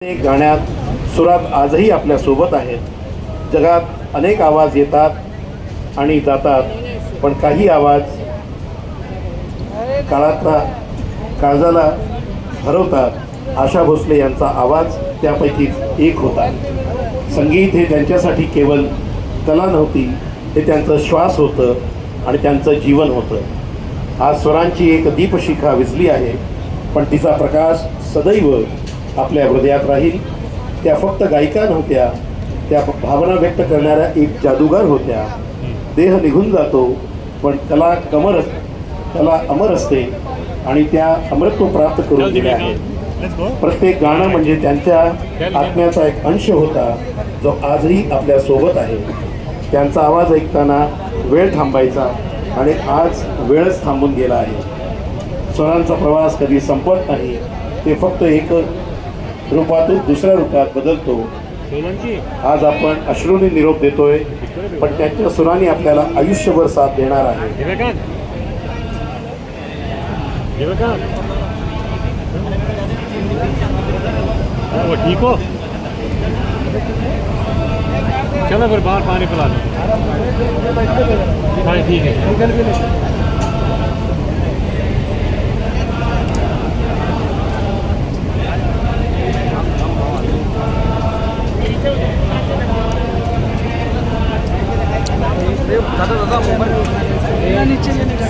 ते गाण्यात सुरात आजही आपल्या सोबत आहेत. जगात अनेक आवाज येतात आणि जातात, पण काही आवाज काळजाला हरवतात. आशा भोसले यांचा आवाज त्यापैकीच एक होता. संगीत हे त्यांच्यासाठी केवळ कला नव्हती, हे त्यांचं श्वास होतं आणि त्यांचं जीवन होतं. आज स्वरांची एक दीपशिखा विझली आहे, पण तिचा प्रकाश सदैव आपल्या हृदयात राहील. त्या फक्त गायिका नव्हत्या, त्या भावना व्यक्त करणाऱ्या एक जादूगार होत्या. देह निघून जातो, पण कला अमर असते आणि त्या अमरत्व प्राप्त करून दिले आहे. प्रत्येक गाणं म्हणजे त्यांच्या आत्म्याचा एक अंश होता, जो आजही आपल्या सोबत आहे. त्यांचा आवाज ऐकताना वेळ थांबायचा आणि आज वेळच थांबून गेला आहे. स्वरांचा प्रवास कधी संपत नाही, ते फक्त एक रूपातून दुसऱ्या रूपात बदलतो. आज आपण अश्रूंनी निरोप देतोय, पण त्यांच्या सुरांनी आपल्याला आयुष्यभर साथ देणार आहे. ठीक हो, चलो फिर बाहर पानी पिला दो. हाँ ठीक है.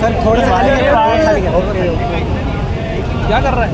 सर थोड़ा सा क्या कर रहा है?